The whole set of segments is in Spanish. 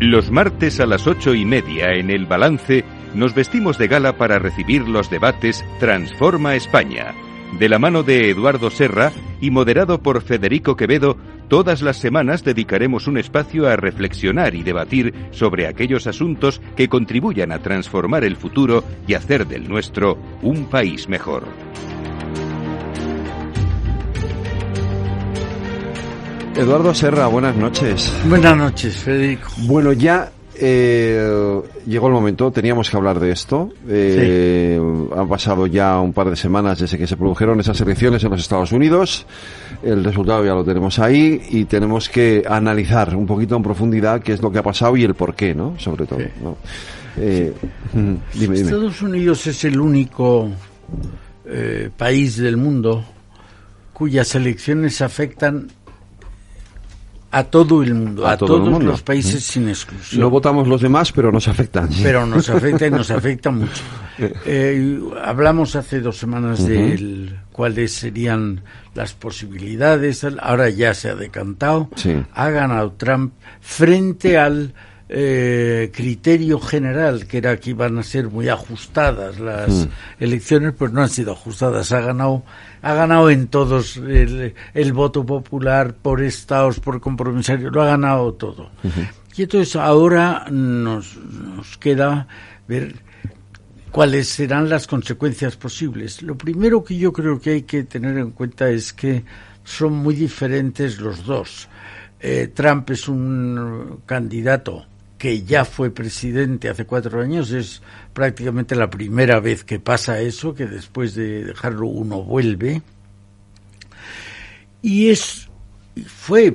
Los martes a las 8:30 en El Balance nos vestimos de gala para recibir los debates Transforma España, de la mano de Eduardo Serra y moderado por Federico Quevedo. Todas las semanas dedicaremos un espacio a reflexionar y debatir sobre aquellos asuntos que contribuyan a transformar el futuro y hacer del nuestro un país mejor. Eduardo Serra, buenas noches. Buenas noches, Federico. Bueno, ya llegó el momento, teníamos que hablar de esto. Sí. Han pasado ya un par de semanas desde que se produjeron esas elecciones en los Estados Unidos. El resultado ya lo tenemos ahí y tenemos que analizar un poquito en profundidad qué es lo que ha pasado y el por qué, ¿no? Sobre todo, sí. ¿no? Dime. Estados Unidos es el único país del mundo cuyas elecciones afectan a todo el mundo, a todos los países sin exclusión. No votamos los demás, pero nos afectan. ¿Sí? Pero nos afecta y nos afecta mucho. Hablamos hace 2 semanas de cuáles serían las posibilidades. Ahora ya se ha decantado. Sí. Ha ganado Trump frente al criterio general, que era que iban a ser muy ajustadas las elecciones, pues no han sido ajustadas. Ha ganado en todos el voto popular, por estados, por compromisarios, lo ha ganado todo. Y entonces ahora nos queda ver cuáles serán las consecuencias posibles. Lo primero que yo creo que hay que tener en cuenta es que son muy diferentes los dos. Trump es un candidato que ya fue presidente hace 4 años, es prácticamente la primera vez que pasa eso, que después de dejarlo uno vuelve. Y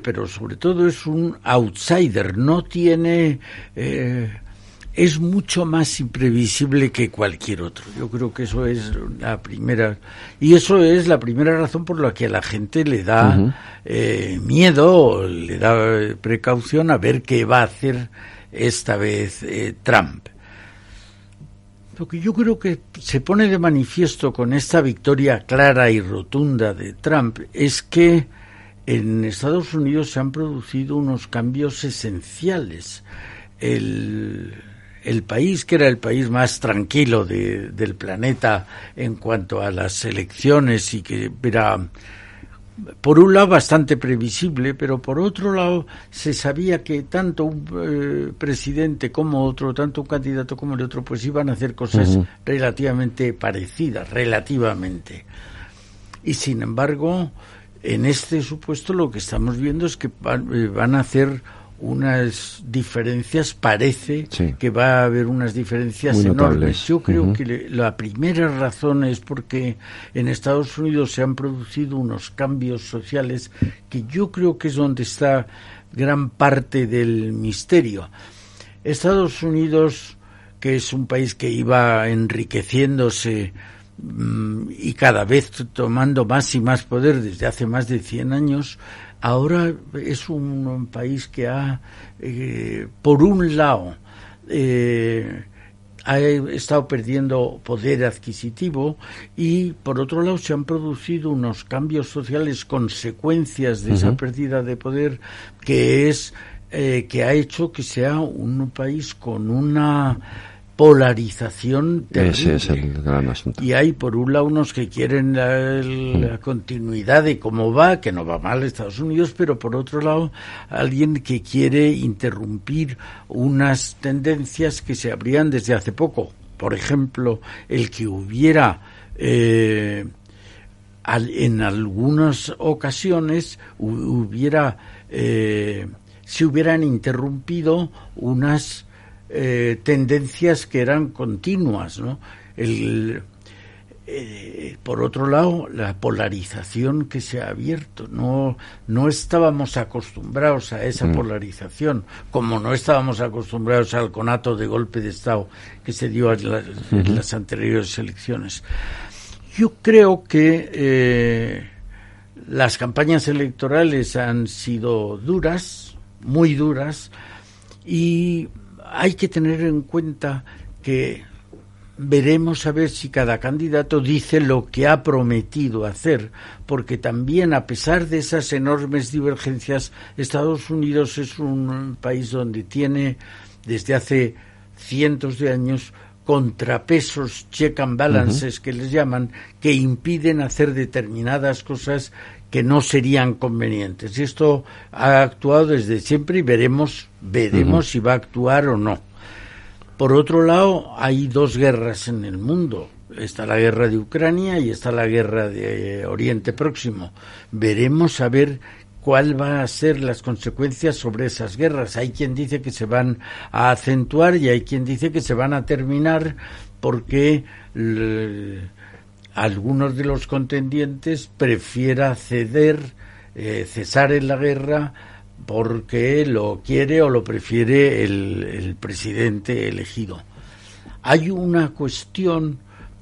pero sobre todo es un outsider, no tiene... es mucho más imprevisible que cualquier otro. Yo creo que eso es la primera... Y eso es la primera razón por la que a la gente le da miedo, le da precaución a ver qué va a hacer esta vez Trump. Lo que yo creo que se pone de manifiesto con esta victoria clara y rotunda de Trump es que en Estados Unidos se han producido unos cambios esenciales. El país, que era el país más tranquilo del planeta en cuanto a las elecciones y que era, por un lado, bastante previsible, pero por otro lado se sabía que tanto un presidente como otro, tanto un candidato como el otro, pues iban a hacer cosas relativamente parecidas, relativamente. Y sin embargo, en este supuesto lo que estamos viendo es que van a hacer unas diferencias, parece que va a haber unas diferencias muy enormes. Notables. Yo creo que la primera razón es porque en Estados Unidos se han producido unos cambios sociales que yo creo que es donde está gran parte del misterio. Estados Unidos, que es un país que iba enriqueciéndose y cada vez tomando más y más poder desde hace más de 100 años, ahora es un país que ha, por un lado, ha estado perdiendo poder adquisitivo y, por otro lado, se han producido unos cambios sociales, consecuencias de esa pérdida de poder, que ha hecho que sea un país con una polarización terrible. Ese es el gran asunto. Y hay por un lado unos que quieren la continuidad de cómo va, que no va mal Estados Unidos, pero por otro lado alguien que quiere interrumpir unas tendencias que se abrían desde hace poco. Por ejemplo, el que hubiera en algunas ocasiones se hubieran interrumpido unas tendencias que eran continuas, ¿no? Por otro lado, la polarización que se ha abierto, no estábamos acostumbrados a esa polarización, como no estábamos acostumbrados al conato de golpe de Estado que se dio en las anteriores elecciones. Yo creo que las campañas electorales han sido duras, muy duras, y hay que tener en cuenta que veremos a ver si cada candidato dice lo que ha prometido hacer, porque también, a pesar de esas enormes divergencias, Estados Unidos es un país donde tiene desde hace cientos de años contrapesos, check and balances, que les llaman, que impiden hacer determinadas cosas que no serían convenientes. Y esto ha actuado desde siempre y veremos si va a actuar o no. Por otro lado, hay dos guerras en el mundo. Está la guerra de Ucrania y está la guerra de Oriente Próximo. Veremos a ver cuál va a ser las consecuencias sobre esas guerras. Hay quien dice que se van a acentuar y hay quien dice que se van a terminar porque algunos de los contendientes prefiera cesar en la guerra porque lo quiere o lo prefiere el presidente elegido. Hay una cuestión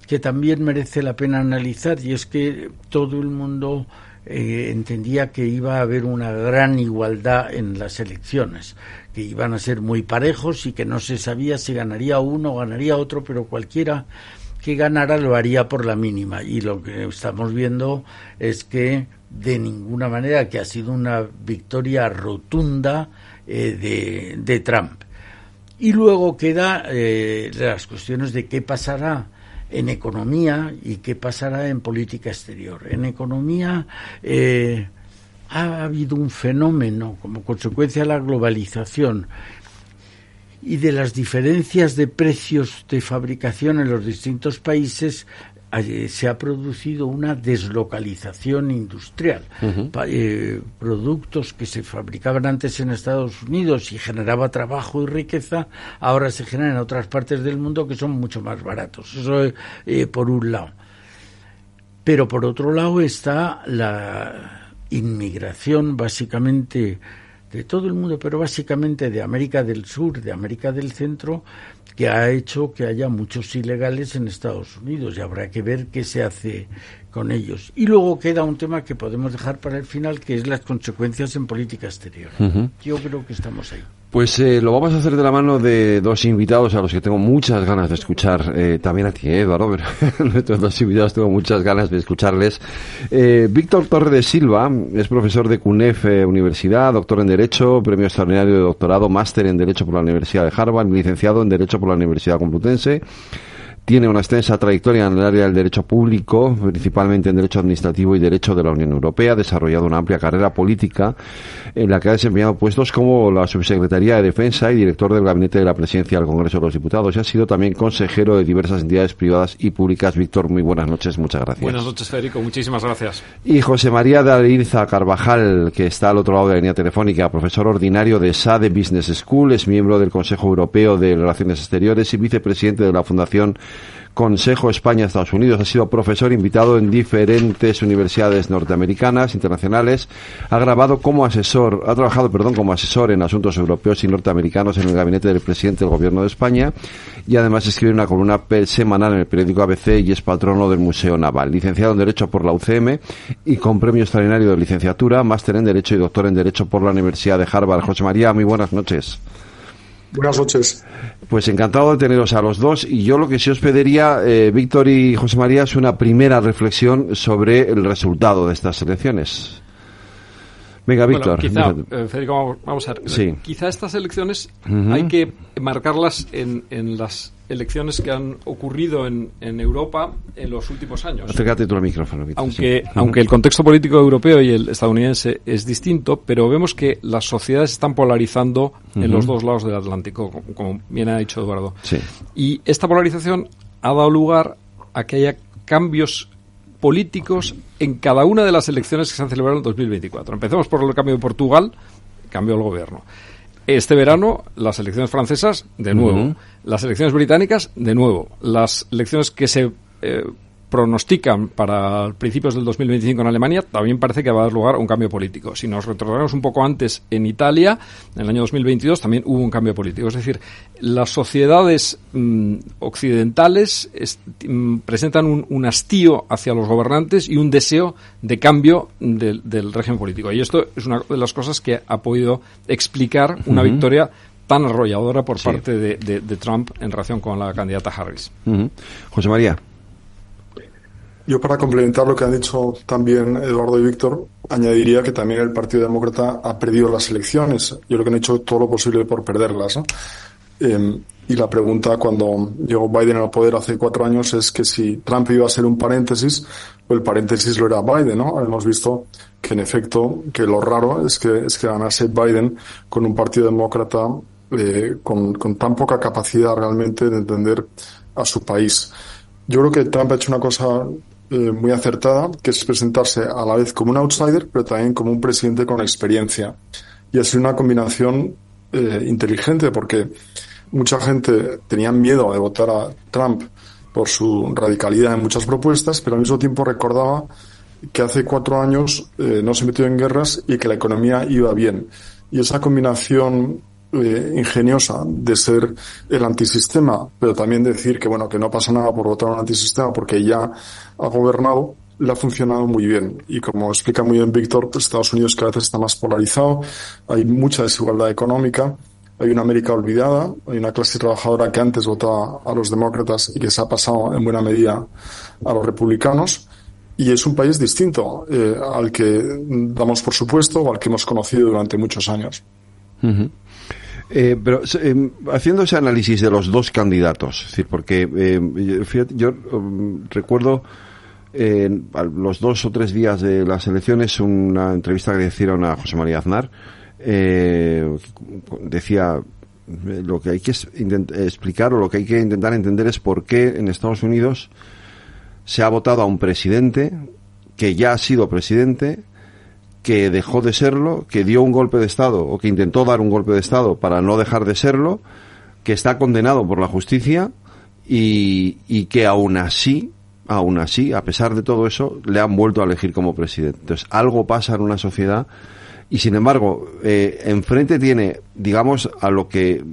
que también merece la pena analizar, y es que todo el mundo entendía que iba a haber una gran igualdad en las elecciones, que iban a ser muy parejos y que no se sabía si ganaría uno o ganaría otro, pero cualquiera que ganara lo haría por la mínima. Y lo que estamos viendo es que de ninguna manera, que ha sido una victoria rotunda de Trump. Y luego queda las cuestiones de qué pasará en economía y qué pasará en política exterior. En economía ha habido un fenómeno como consecuencia de la globalización y de las diferencias de precios de fabricación en los distintos países. Se ha producido una deslocalización industrial. Productos que se fabricaban antes en Estados Unidos y generaba trabajo y riqueza, ahora se generan en otras partes del mundo que son mucho más baratos. Eso por un lado. Pero por otro lado está la inmigración, básicamente de todo el mundo, pero básicamente de América del Sur, de América del Centro, que ha hecho que haya muchos ilegales en Estados Unidos, y habrá que ver qué se hace con ellos. Y luego queda un tema que podemos dejar para el final, que es las consecuencias en política exterior. Yo creo que estamos ahí. Pues lo vamos a hacer de la mano de dos invitados a los que tengo muchas ganas de escuchar, también a ti, Eduardo, pero nuestros dos invitados tengo muchas ganas de escucharles. Víctor Torre de Silva es profesor de CUNEF Universidad, doctor en Derecho, premio extraordinario de doctorado, máster en Derecho por la Universidad de Harvard, licenciado en Derecho por la Universidad Complutense. Tiene una extensa trayectoria en el área del derecho público, principalmente en derecho administrativo y derecho de la Unión Europea. Ha desarrollado una amplia carrera política en la que ha desempeñado puestos como la Subsecretaría de Defensa y director del Gabinete de la Presidencia del Congreso de los Diputados. Y ha sido también consejero de diversas entidades privadas y públicas. Víctor, muy buenas noches, muchas gracias. Buenas noches, Federico, muchísimas gracias. Y José María de Areilza Carvajal, que está al otro lado de la línea telefónica, profesor ordinario de SADE Business School, es miembro del Consejo Europeo de Relaciones Exteriores y vicepresidente de la Fundación Consejo España-Estados Unidos. Ha sido profesor invitado en diferentes universidades norteamericanas, internacionales. Ha trabajado como asesor en asuntos europeos y norteamericanos en el gabinete del presidente del Gobierno de España, y además escribe una columna semanal en el periódico ABC y es patrono del Museo Naval. Licenciado en Derecho por la UCM y con premio extraordinario de licenciatura, máster en Derecho y doctor en Derecho por la Universidad de Harvard. José María, muy buenas noches. Buenas noches. Pues encantado de teneros a los dos, y yo lo que sí os pediría, Víctor y José María, es una primera reflexión sobre el resultado de estas elecciones. Venga, Víctor. Bueno, quizá, Federico, vamos a ver. Sí. Quizá estas elecciones hay que marcarlas en las elecciones que han ocurrido en Europa en los últimos años. Acércate tú al micrófono, Víctor. Aunque el contexto político europeo y el estadounidense es distinto, pero vemos que las sociedades están polarizando en los dos lados del Atlántico, como bien ha dicho Eduardo. Sí. Y esta polarización ha dado lugar a que haya cambios políticos en cada una de las elecciones que se han celebrado en 2024. Empecemos por el cambio de Portugal, cambió el gobierno. Este verano, las elecciones francesas, de nuevo. Las elecciones británicas, de nuevo. Las elecciones que se pronostican para principios del 2025 en Alemania, también parece que va a dar lugar a un cambio político. Si nos retrocedemos un poco antes en Italia, en el año 2022 también hubo un cambio político. Es decir, las sociedades occidentales presentan un hastío hacia los gobernantes y un deseo de cambio del régimen político. Y esto es una de las cosas que ha podido explicar una victoria tan arrolladora por parte de Trump en relación con la candidata Harris. José María. Yo, para complementar lo que han dicho también Eduardo y Víctor, añadiría que también el Partido Demócrata ha perdido las elecciones. Yo creo que han hecho todo lo posible por perderlas, ¿no? Y la pregunta cuando llegó Biden al poder hace 4 años es que si Trump iba a ser un paréntesis, o el paréntesis lo era Biden, ¿no? Hemos visto que, en efecto, que lo raro es que ganase Biden con un Partido Demócrata con tan poca capacidad realmente de entender a su país. Yo creo que Trump ha hecho una cosa muy acertada, que es presentarse a la vez como un outsider, pero también como un presidente con experiencia. Y ha sido una combinación inteligente, porque mucha gente tenía miedo de votar a Trump por su radicalidad en muchas propuestas, pero al mismo tiempo recordaba que hace 4 años no se metió en guerras y que la economía iba bien. Y esa combinación ingeniosa de ser el antisistema, pero también decir que bueno, que no pasa nada por votar a un antisistema porque ya ha gobernado, le ha funcionado muy bien. Y como explica muy bien Víctor, pues Estados Unidos cada vez está más polarizado, hay mucha desigualdad económica, hay una América olvidada, hay una clase trabajadora que antes votaba a los demócratas y que se ha pasado en buena medida a los republicanos. Y es un país distinto al que damos por supuesto o al que hemos conocido durante muchos años. Pero haciendo ese análisis de los dos candidatos, es decir, porque yo recuerdo a los 2 o 3 días de las elecciones una entrevista que le hicieron a José María Aznar. Decía lo que hay que explicar o lo que hay que intentar entender es por qué en Estados Unidos se ha votado a un presidente que ya ha sido presidente, que dejó de serlo, que dio un golpe de Estado o que intentó dar un golpe de Estado para no dejar de serlo, que está condenado por la justicia y que aún así, a pesar de todo eso, le han vuelto a elegir como presidente. Entonces, algo pasa en una sociedad y, sin embargo, enfrente tiene, digamos, a lo que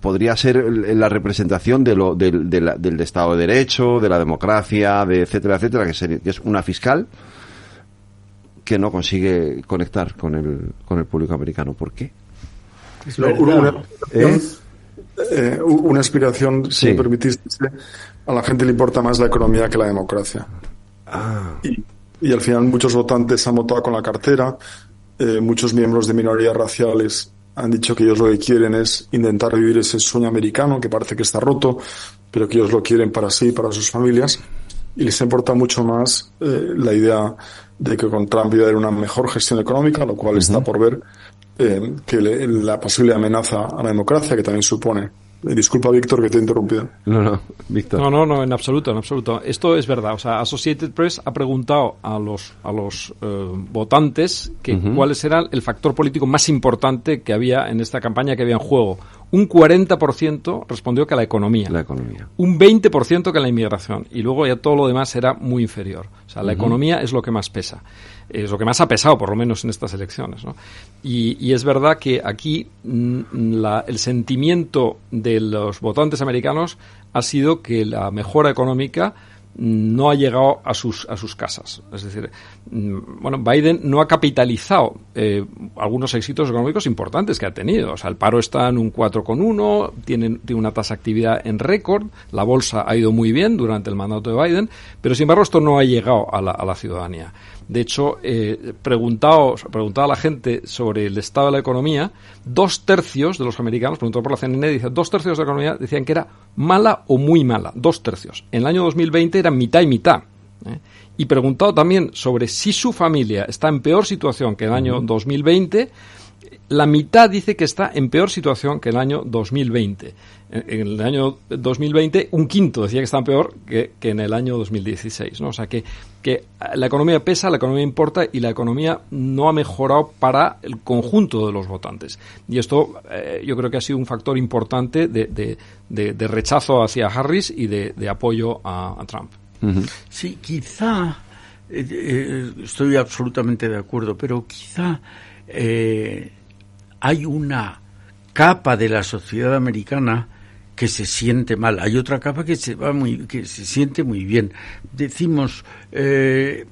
podría ser la representación del Estado de Derecho, de la democracia, de etcétera, etcétera, que es una fiscal que no consigue conectar con el público americano. ¿Por qué? Una aspiración, si me permitís, a la gente le importa más la economía que la democracia. Y al final muchos votantes han votado con la cartera, muchos miembros de minorías raciales han dicho que ellos lo que quieren es intentar vivir ese sueño americano que parece que está roto, pero que ellos lo quieren para sí y para sus familias, y les importa mucho más la idea de que con Trump iba a haber una mejor gestión económica, lo cual está por ver, que la posible amenaza a la democracia que también supone. Disculpa, Víctor, que te he interrumpido. No, Víctor. No, en absoluto. Esto es verdad. O sea, Associated Press ha preguntado a los votantes que cuál era el factor político más importante que había en esta campaña, que había en juego. Un 40% respondió que la economía. Un 20% que la inmigración. Y luego ya todo lo demás era muy inferior. O sea, la economía es lo que más pesa. Es lo que más ha pesado, por lo menos en estas elecciones, ¿no? Y es verdad que aquí el sentimiento de los votantes americanos ha sido que la mejora económica no ha llegado a sus casas. Es decir, Biden no ha capitalizado algunos éxitos económicos importantes que ha tenido. O sea, el paro está en un 4,1, tiene una tasa de actividad en récord, la bolsa ha ido muy bien durante el mandato de Biden, pero sin embargo esto no ha llegado a la ciudadanía. De hecho, preguntado a la gente sobre el estado de la economía, 2/3 de los americanos, preguntado por la CNN, dice 2/3 de la economía decían que era mala o muy mala, 2/3. En el año 2020 era mitad y mitad. Y preguntado también sobre si su familia está en peor situación que el año 2020, la mitad dice que está en peor situación que el año 2020. En el año 2020, un quinto decía que está peor que en el año 2016, ¿no? O sea, que la economía pesa, la economía importa y la economía no ha mejorado para el conjunto de los votantes. Y esto yo creo que ha sido un factor importante de rechazo hacia Harris y de apoyo a Trump. Sí, quizá, estoy absolutamente de acuerdo, pero quizá hay una capa de la sociedad americana que se siente mal, hay otra capa que se siente muy bien. Decimos, en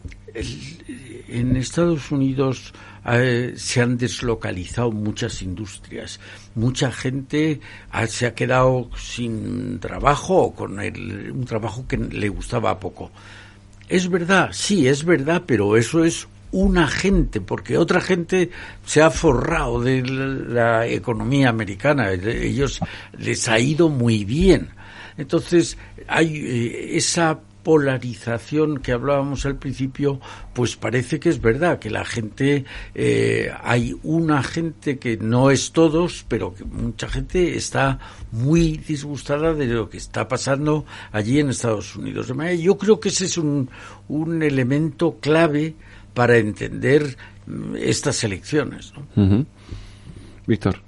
Estados Unidos se han deslocalizado muchas industrias. Mucha gente se ha quedado sin trabajo o con un trabajo que le gustaba poco. Es verdad, sí, es verdad, pero eso es una gente, porque otra gente se ha forrado de la economía americana. Ellos les ha ido muy bien. Entonces, hay esa polarización que hablábamos al principio, pues parece que es verdad, que la gente, hay una gente que no es todos, pero que mucha gente está muy disgustada de lo que está pasando allí en Estados Unidos. Yo creo que ese es un elemento clave para entender estas elecciones, ¿no? Uh-huh. Víctor.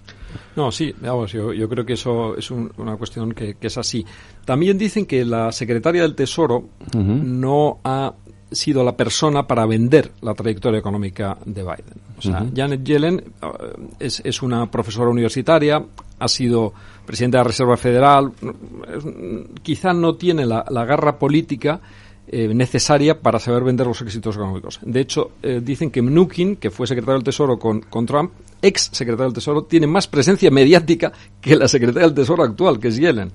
No, sí, vamos, yo creo que eso es una cuestión que es así. También dicen que la secretaria del Tesoro no ha sido la persona para vender la trayectoria económica de Biden. O sea, Janet Yellen es una profesora universitaria, ha sido presidenta de la Reserva Federal, quizá no tiene la garra política necesaria para saber vender los éxitos económicos. De hecho, dicen que Mnuchin, que fue secretario del Tesoro con Trump, ex secretario del Tesoro, tiene más presencia mediática que la secretaria del Tesoro actual, que es Yellen.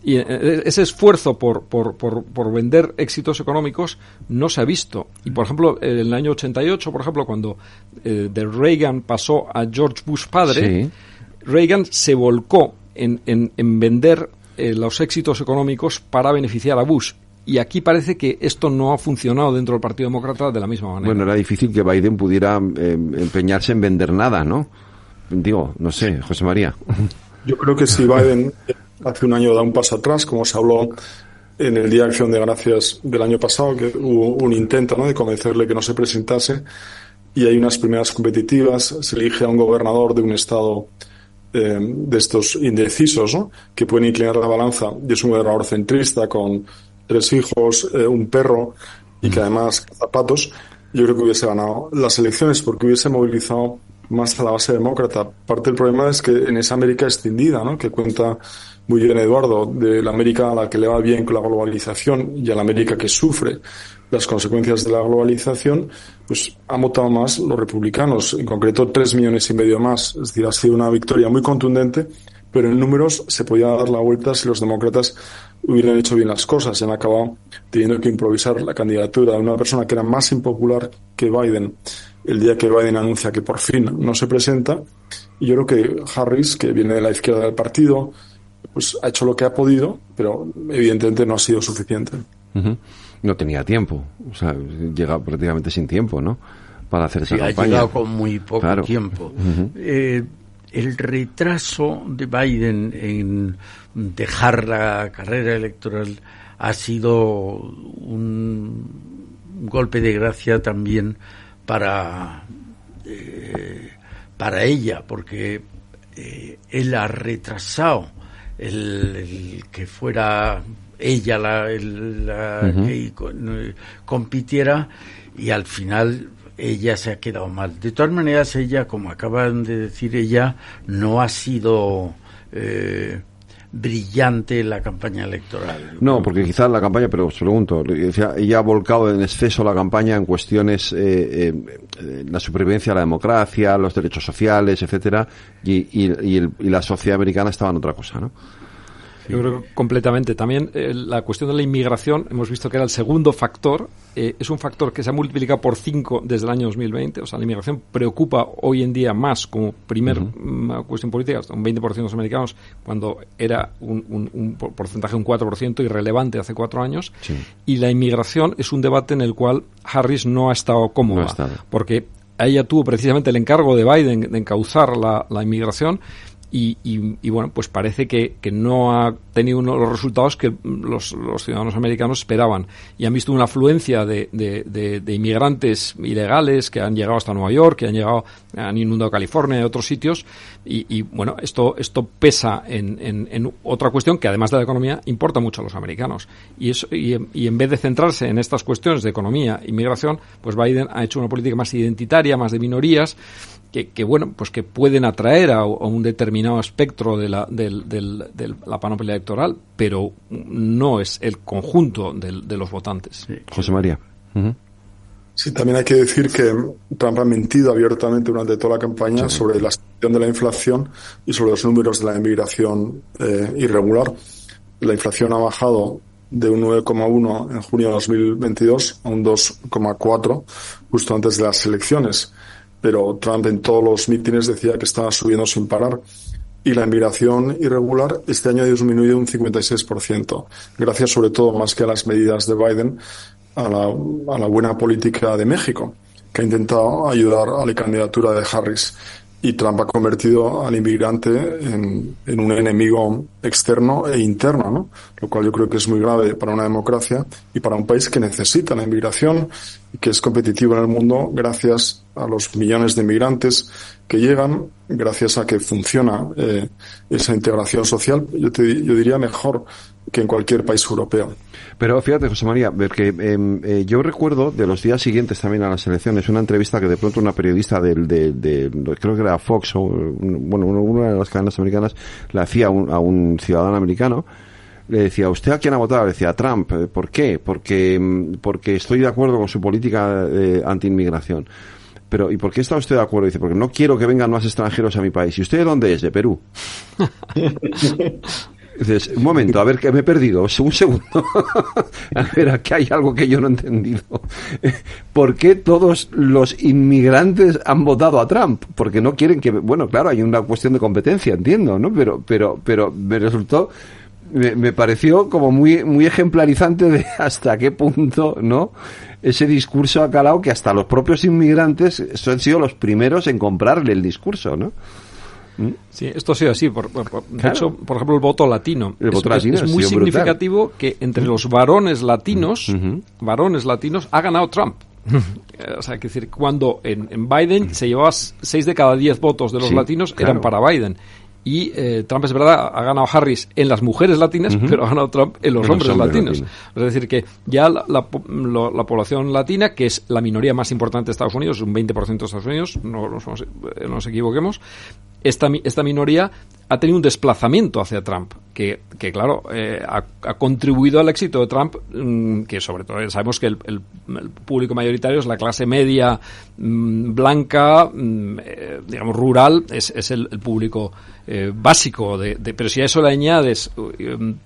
Y ese esfuerzo por vender éxitos económicos no se ha visto. Y, por ejemplo, en el año 88, por ejemplo, cuando de Reagan pasó a George Bush padre, sí, Reagan se volcó en vender los éxitos económicos para beneficiar a Bush. Y aquí parece que esto no ha funcionado dentro del Partido Demócrata de la misma manera. Bueno, era difícil que Biden pudiera empeñarse en vender nada, ¿no? Digo, no sé, José María. Yo creo que si Biden hace un año da un paso atrás, como se habló en el Día de Acción de Gracias del año pasado, que hubo un intento, ¿no?, de convencerle que no se presentase, y hay unas primeras competitivas, se elige a un gobernador de un estado de estos indecisos, ¿no?, que pueden inclinar la balanza, y es un gobernador centrista con 3 hijos, un perro y que además zapatos. Yo creo que hubiese ganado las elecciones porque hubiese movilizado más a la base demócrata. Parte del problema es que en esa América extendida, ¿no?, que cuenta muy bien Eduardo, de la América a la que le va bien con la globalización y a la América que sufre las consecuencias de la globalización, pues han votado más los republicanos, en concreto 3,5 millones más. Es decir, ha sido una victoria muy contundente, pero en números se podía dar la vuelta si los demócratas hubieran hecho bien las cosas. Se han acabado teniendo que improvisar la candidatura de una persona que era más impopular que Biden el día que Biden anuncia que por fin no se presenta. Y yo creo que Harris, que viene de la izquierda del partido, pues ha hecho lo que ha podido, pero evidentemente no ha sido suficiente. Uh-huh. No tenía tiempo, o sea, llega prácticamente sin tiempo, ¿no?, para hacer esa campaña. Ha llegado con muy poco tiempo. Uh-huh. El retraso de Biden en dejar la carrera electoral ha sido un golpe de gracia también para ella, porque él ha retrasado el que fuera ella la que compitiera, y al final ella se ha quedado mal. De todas maneras, ella, como acaban de decir, ella no ha sido brillante en la campaña electoral. No, porque quizás la campaña, pero os pregunto, ella ha volcado en exceso la campaña en cuestiones, la supervivencia de la democracia, los derechos sociales, etcétera, y la sociedad americana estaba en otra cosa, ¿no? Yo creo que completamente. También la cuestión de la inmigración, hemos visto que era el segundo factor, es un factor que se ha multiplicado por 5 desde el año 2020, o sea, la inmigración preocupa hoy en día más como primer cuestión política, hasta un 20% de los americanos, cuando era un porcentaje de un 4% irrelevante hace 4 años, sí. Y la inmigración es un debate en el cual Harris no ha estado cómoda, porque ella tuvo precisamente el encargo de Biden de encauzar la inmigración. Y bueno, pues parece que no ha tenido uno de los resultados que los ciudadanos americanos esperaban, y han visto una afluencia de inmigrantes ilegales que han llegado hasta Nueva York, que han inundado California y otros sitios, y bueno, esto pesa en otra cuestión que, además de la economía, importa mucho a los americanos, y en vez de centrarse en estas cuestiones de economía e inmigración, pues Biden ha hecho una política más identitaria, más de minorías, que bueno, pues que pueden atraer a un determinado espectro de la panoplia electoral, pero no es el conjunto de los votantes. Sí. José María. Uh-huh. Sí, también hay que decir que Trump ha mentido abiertamente durante toda la campaña sobre la situación de la inflación y sobre los números de la inmigración irregular. La inflación ha bajado de un 9,1 en junio de 2022 a un 2,4 justo antes de las elecciones. Pero Trump en todos los mítines decía que estaba subiendo sin parar. Y la inmigración irregular este año ha disminuido un 56%, gracias sobre todo, más que a las medidas de Biden, a la buena política de México, que ha intentado ayudar a la candidatura de Harris. Y Trump ha convertido al inmigrante en un enemigo externo e interno, ¿no? Lo cual yo creo que es muy grave para una democracia y para un país que necesita la inmigración y que es competitivo en el mundo gracias a los millones de inmigrantes que llegan, gracias a que funciona esa integración social, yo diría mejor que en cualquier país europeo. Pero fíjate, José María, porque yo recuerdo de los días siguientes también a las elecciones una entrevista que de pronto una periodista creo que era Fox o una de las cadenas americanas le hacía a un ciudadano americano. Le decía, ¿usted a quién ha votado? Le decía, a Trump. ¿Por qué? Porque estoy de acuerdo con su política anti-inmigración. Pero, ¿y por qué está usted de acuerdo? Dice, porque no quiero que vengan más extranjeros a mi país. ¿Y usted de dónde es? De Perú. Dices, un momento, a ver, que me he perdido. Un segundo. A ver, aquí hay algo que yo no he entendido. ¿Por qué todos los inmigrantes han votado a Trump? Porque no quieren que... Bueno, claro, hay una cuestión de competencia, entiendo, ¿no? Pero me resultó... Me pareció como muy ejemplarizante de hasta qué punto, ¿no? Ese discurso ha calado que hasta los propios inmigrantes han sido los primeros en comprarle el discurso, ¿no? Sí, esto ha sido así. De hecho, por ejemplo, el voto latino. Es muy significativo brutal. Que entre los varones latinos, ha ganado Trump. O sea, es decir, cuando en Biden se llevaba 6 de cada 10 votos de los latinos eran para Biden. Y Trump, es verdad, ha ganado Harris en las mujeres latinas, pero ha ganado Trump en los hombres latinos. Es decir, que ya la población latina, que es la minoría más importante de Estados Unidos, un 20% de Estados Unidos, no nos equivoquemos, esta minoría ha tenido un desplazamiento hacia Trump, que claro, ha contribuido al éxito de Trump, que sobre todo sabemos que el público mayoritario es la clase media, blanca, digamos rural, es el público básico, pero si a eso le añades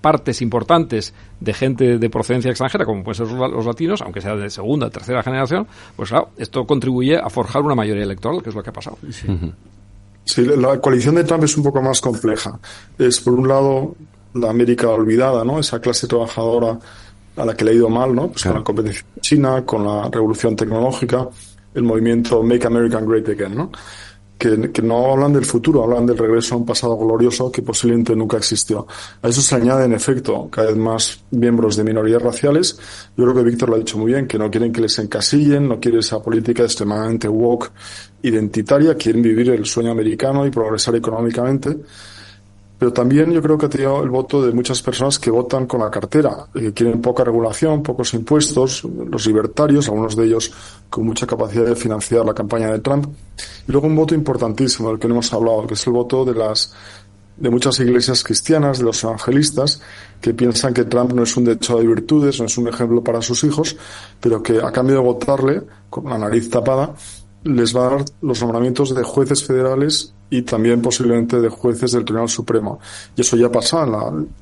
partes importantes de gente de procedencia extranjera, como pueden ser los latinos, aunque sea de segunda, tercera generación, pues claro, esto contribuye a forjar una mayoría electoral, que es lo que ha pasado. Sí. Sí, la coalición de Trump es un poco más compleja. Es, por un lado, la América olvidada, ¿no? Esa clase trabajadora a la que le ha ido mal, ¿no? Pues claro. Con la competencia china, con la revolución tecnológica, el movimiento Make America Great Again, ¿no? Que no hablan del futuro, hablan del regreso a un pasado glorioso que posiblemente nunca existió. A eso se añade, en efecto, cada vez más miembros de minorías raciales. Yo creo que Víctor lo ha dicho muy bien, que no quieren que les encasillen, no quieren esa política extremadamente woke, identitaria, quieren vivir el sueño americano y progresar económicamente. Pero también yo creo que ha tenido el voto de muchas personas que votan con la cartera, que quieren poca regulación, pocos impuestos, los libertarios, algunos de ellos con mucha capacidad de financiar la campaña de Trump. Y luego un voto importantísimo del que no hemos hablado, que es el voto de muchas iglesias cristianas, de los evangelistas, que piensan que Trump no es un dechado de virtudes, no es un ejemplo para sus hijos, pero que a cambio de votarle, con la nariz tapada, les va a dar los nombramientos de jueces federales y también posiblemente de jueces del Tribunal Supremo. Y eso ya pasa.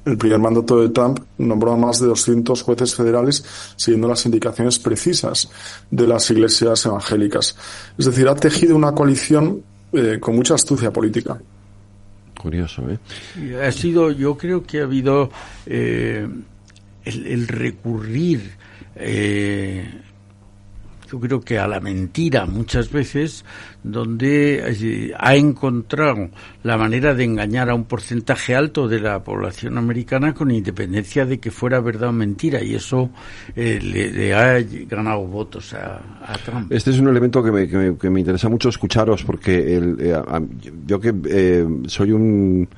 El primer mandato de Trump nombró a más de 200 jueces federales siguiendo las indicaciones precisas de las iglesias evangélicas. Es decir, ha tejido una coalición con mucha astucia política. Curioso, ¿eh? Yo creo que ha habido el recurrir yo creo que a la mentira muchas veces, donde ha encontrado la manera de engañar a un porcentaje alto de la población americana con independencia de que fuera verdad o mentira, y eso le ha ganado votos a Trump. Este es un elemento que me interesa mucho escucharos, porque yo que soy un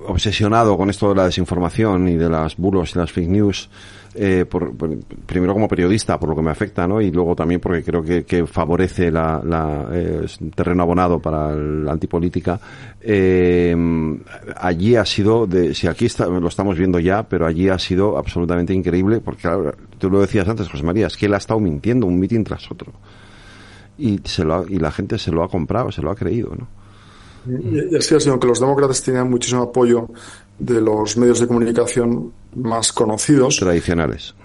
obsesionado con esto de la desinformación y de las bulos y las fake news, primero como periodista, por lo que me afecta, ¿no? Y luego también porque creo que favorece es un terreno abonado para la antipolítica. Allí ha sido, si aquí lo estamos viendo ya, pero allí ha sido absolutamente increíble, porque claro, tú lo decías antes, José María, es que él ha estado mintiendo un mitin tras otro. Y la gente se lo ha comprado, se lo ha creído, ¿no? Y así ha sido, que los demócratas tenían muchísimo apoyo de los medios de comunicación más conocidos. Tradicionales.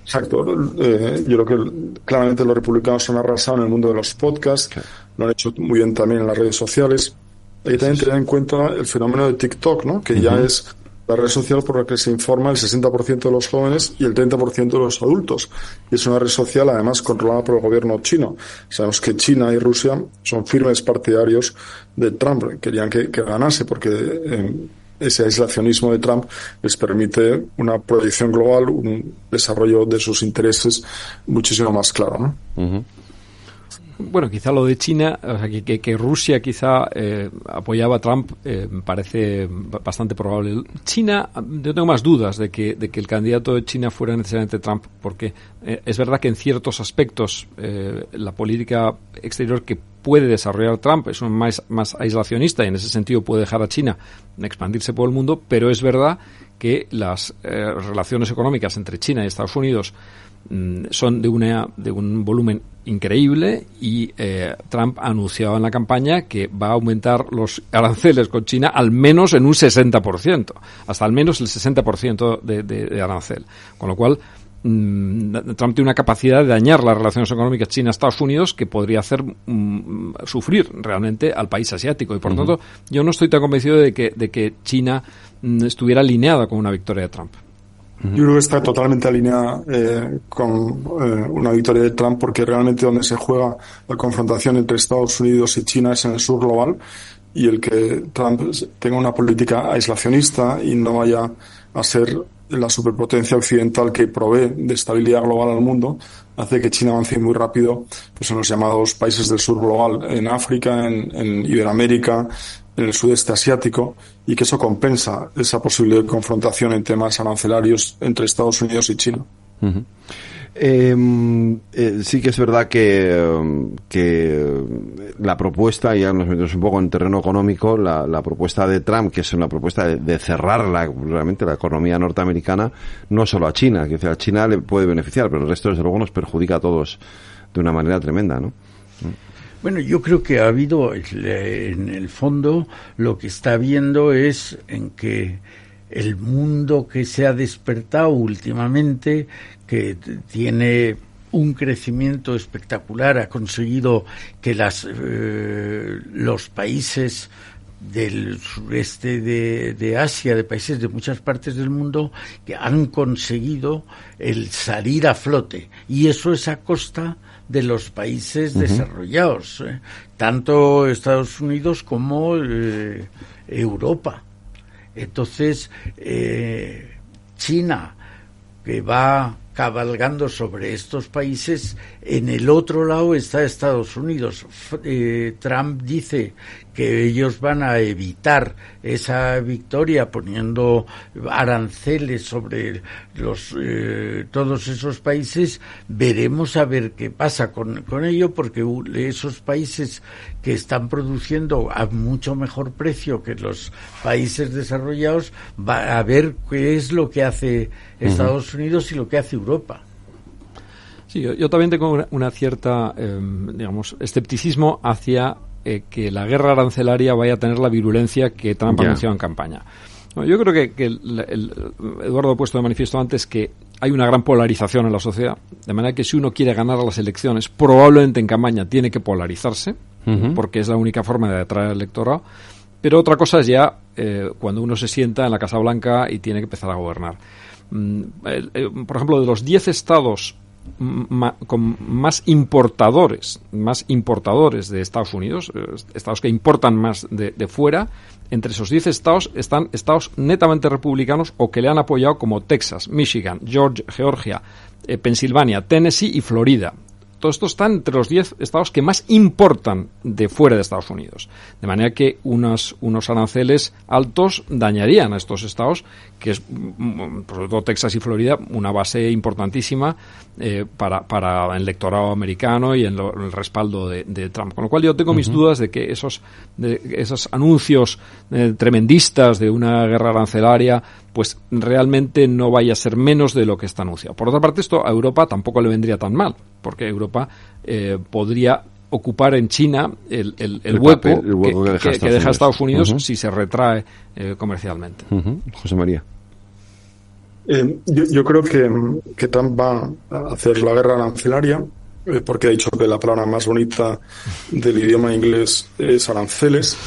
Exacto. Yo creo que claramente los republicanos han arrasado en el mundo de los podcasts, lo han hecho muy bien también en las redes sociales. Hay que también tener en cuenta el fenómeno de TikTok, ¿no? Que ya es la red social por la que se informa el 60% de los jóvenes y el 30% de los adultos. Y es una red social, además, controlada por el gobierno chino. Sabemos que China y Rusia son firmes partidarios de Trump. Querían que ganase porque ese aislacionismo de Trump les permite una proyección global, un desarrollo de sus intereses muchísimo más claro, ¿no? Uh-huh. Bueno, quizá lo de China, o sea, que Rusia quizá apoyaba a Trump, parece bastante probable. China, yo tengo más dudas de que el candidato de China fuera necesariamente Trump, porque es verdad que en ciertos aspectos la política exterior que puede desarrollar Trump es más aislacionista y en ese sentido puede dejar a China expandirse por el mundo, pero es verdad que las relaciones económicas entre China y Estados Unidos son de un volumen increíble y Trump ha anunciado en la campaña que va a aumentar los aranceles con China al menos en un 60%, hasta al menos el 60% de arancel. Con lo cual, Trump tiene una capacidad de dañar las relaciones económicas China-Estados Unidos que podría hacer sufrir realmente al país asiático. Y por lo tanto, yo no estoy tan convencido de que China estuviera alineada con una victoria de Trump. Yo creo que está totalmente alineada con una victoria de Trump, porque realmente donde se juega la confrontación entre Estados Unidos y China es en el sur global, y el que Trump tenga una política aislacionista y no vaya a ser la superpotencia occidental que provee de estabilidad global al mundo hace que China avance muy rápido pues en los llamados países del sur global, en África, en Iberoamérica, en el sudeste asiático, y que eso compensa esa posible confrontación en temas arancelarios entre Estados Unidos y China. Uh-huh. Sí que es verdad que la propuesta, ya nos metemos un poco en terreno económico, la propuesta de Trump, que es una propuesta de cerrar realmente la economía norteamericana, no solo a China, que a China le puede beneficiar, pero el resto desde luego nos perjudica a todos de una manera tremenda, ¿no? Bueno, yo creo que ha habido, en el fondo, lo que está habiendo es en que el mundo que se ha despertado últimamente, que tiene un crecimiento espectacular, ha conseguido que los países del sureste de Asia, de países de muchas partes del mundo, que han conseguido el salir a flote, y eso es a costa de los países desarrollados, tanto Estados Unidos como Europa. Entonces, China, que va cabalgando sobre estos países, en el otro lado está Estados Unidos. Trump dice que ellos van a evitar esa victoria poniendo aranceles sobre todos esos países. Veremos a ver qué pasa con ello, porque esos países que están produciendo a mucho mejor precio que los países desarrollados, va a ver qué es lo que hace Estados Unidos y lo que hace Europa. Sí, yo también tengo una cierta, escepticismo hacia que la guerra arancelaria vaya a tener la virulencia que Trump anunció en campaña. Bueno, yo creo que Eduardo ha puesto de manifiesto antes que hay una gran polarización en la sociedad, de manera que si uno quiere ganar las elecciones, probablemente en campaña tiene que polarizarse, porque es la única forma de atraer al electorado. Pero otra cosa es ya cuando uno se sienta en la Casa Blanca y tiene que empezar a gobernar. Por ejemplo, de los 10 estados con más importadores de Estados Unidos, estados que importan más de fuera, entre esos 10 estados están estados netamente republicanos o que le han apoyado, como Texas, Michigan, Georgia, Pensilvania, Tennessee y Florida. todo esto está entre los 10 estados que más importan de fuera de Estados Unidos. De manera que unos aranceles altos dañarían a estos estados, que es, sobre todo Texas y Florida, una base importantísima para el electorado americano y en el respaldo de Trump. Con lo cual yo tengo mis dudas de que esos anuncios tremendistas de una guerra arancelaria pues realmente no vaya a ser menos de lo que está anunciado. Por otra parte, esto a Europa tampoco le vendría tan mal, porque Europa podría ocupar en China el hueco que deja Estados Unidos si se retrae comercialmente. José María. Yo creo que Trump va a hacer la guerra arancelaria, porque ha dicho que la palabra más bonita del idioma inglés es aranceles.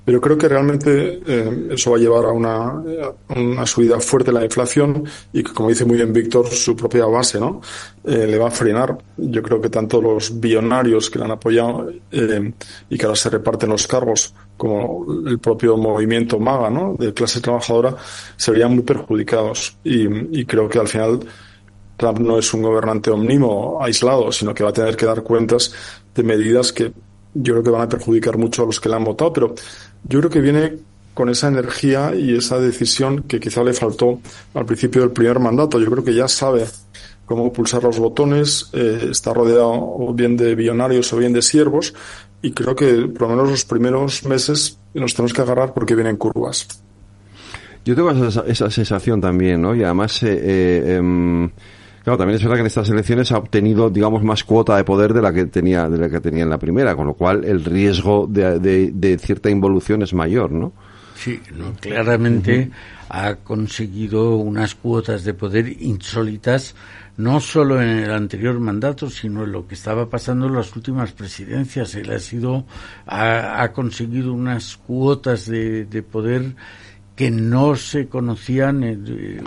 Pero creo que realmente eso va a llevar a una subida fuerte de la inflación y que, como dice muy bien Víctor, su propia base, ¿no? Le va a frenar. Yo creo que tanto los billonarios que le han apoyado y que ahora se reparten los cargos, como el propio movimiento MAGA, ¿no? De clase trabajadora, se verían muy perjudicados. Y creo que al final Trump no es un gobernante omnímodo, aislado, sino que va a tener que dar cuentas de medidas que yo creo que van a perjudicar mucho a los que le han votado, pero yo creo que viene con esa energía y esa decisión que quizá le faltó al principio del primer mandato. Yo creo que ya sabe cómo pulsar los botones, está rodeado o bien de billonarios o bien de siervos, y creo que por lo menos los primeros meses nos tenemos que agarrar porque vienen curvas. Yo tengo esa sensación también, ¿no? Y además claro, también es verdad que en estas elecciones ha obtenido, digamos, más cuota de poder de la que tenía en la primera, con lo cual el riesgo de cierta involución es mayor, ¿no? Sí, no, claramente ha conseguido unas cuotas de poder insólitas, no solo en el anterior mandato, sino en lo que estaba pasando en las últimas presidencias. Él ha conseguido unas cuotas de poder que no se conocían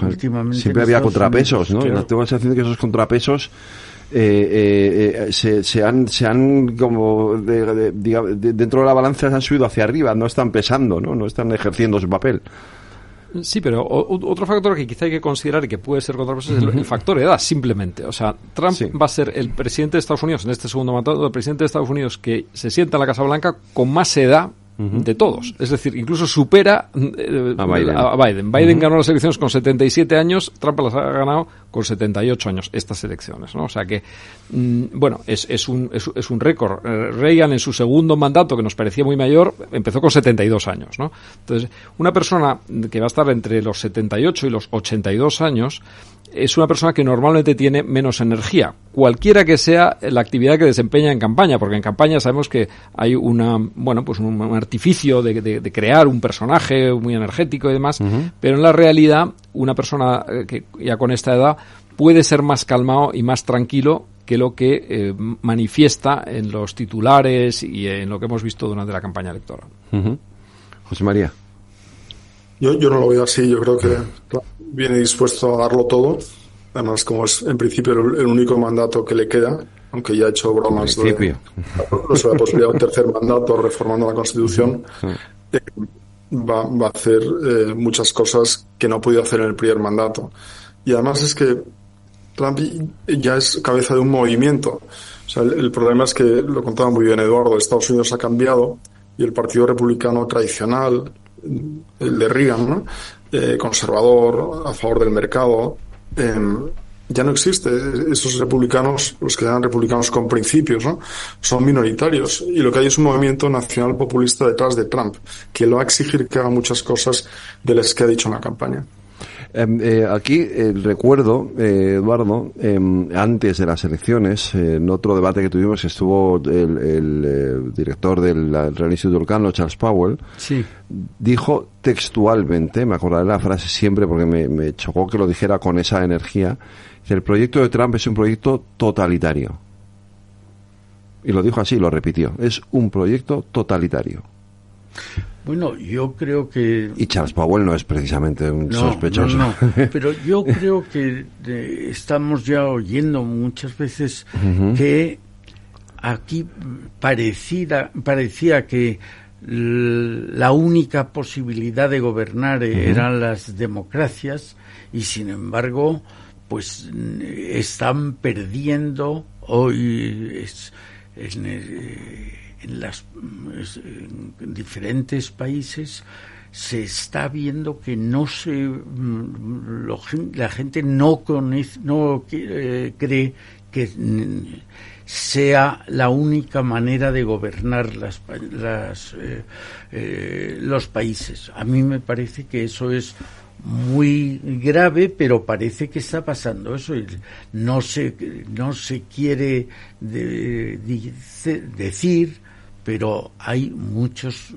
últimamente. Siempre había contrapesos, Unidos, ¿no? Claro. Tengo la sensación de que esos contrapesos se han como dentro de la balanza se han subido hacia arriba, no están pesando, no están ejerciendo su papel. Sí, pero otro factor que quizá hay que considerar y que puede ser contrapeso es el factor edad, simplemente. O sea, Trump va a ser el presidente de Estados Unidos en este segundo mandato, el presidente de Estados Unidos que se sienta en la Casa Blanca con más edad de todos. Es decir, incluso supera a Biden. Biden ganó las elecciones con 77 años, Trump las ha ganado con 78 años, estas elecciones, ¿no? O sea que, bueno, es un récord. Reagan en su segundo mandato, que nos parecía muy mayor, empezó con 72 años, ¿no? Entonces, una persona que va a estar entre los 78 y los 82 años es una persona que normalmente tiene menos energía, cualquiera que sea la actividad que desempeña en campaña, porque en campaña sabemos que hay un artificio de crear un personaje muy energético y demás, pero en la realidad una persona que ya con esta edad puede ser más calmado y más tranquilo que lo que manifiesta en los titulares y en lo que hemos visto durante la campaña electoral. José María. Yo no lo veo así. Yo creo que viene dispuesto a darlo todo. Además, como es en principio el único mandato que le queda, aunque ya ha hecho bromas sobre la posibilidad de un tercer mandato reformando la Constitución, va a hacer muchas cosas que no ha podido hacer en el primer mandato. Y además es que Trump ya es cabeza de un movimiento. O sea, el problema es que, lo contaba muy bien Eduardo, Estados Unidos ha cambiado y el Partido Republicano tradicional, el de Reagan, ¿no? Conservador, a favor del mercado, ya no existe. Esos republicanos, los que eran republicanos con principios, ¿no? Son minoritarios, y lo que hay es un movimiento nacional populista detrás de Trump, que lo va a exigir que haga muchas cosas de las que ha dicho en la campaña. Aquí recuerdo, Eduardo, antes de las elecciones, en otro debate que tuvimos, estuvo el director del Real Instituto Elcano, Charles Powell, dijo textualmente, me acordaré la frase siempre porque me chocó que lo dijera con esa energía, que el proyecto de Trump es un proyecto totalitario. Y lo dijo así, lo repitió, es un proyecto totalitario. Bueno, yo creo que... Y Charles Powell no es precisamente un sospechoso. No, pero yo creo que estamos ya oyendo muchas veces que aquí parecía que la única posibilidad de gobernar eran las democracias, y sin embargo pues están perdiendo hoy en diferentes países. Se está viendo que la gente no cree que sea la única manera de gobernar los países. A mí me parece que eso es muy grave, pero parece que está pasando eso. No se quiere decir, pero hay muchos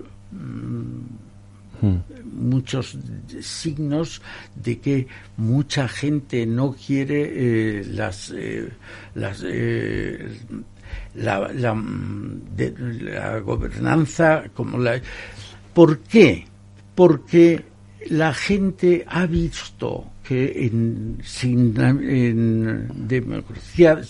signos de que mucha gente no quiere la gobernanza como la. ¿Por qué? Porque la gente ha visto que sin democracia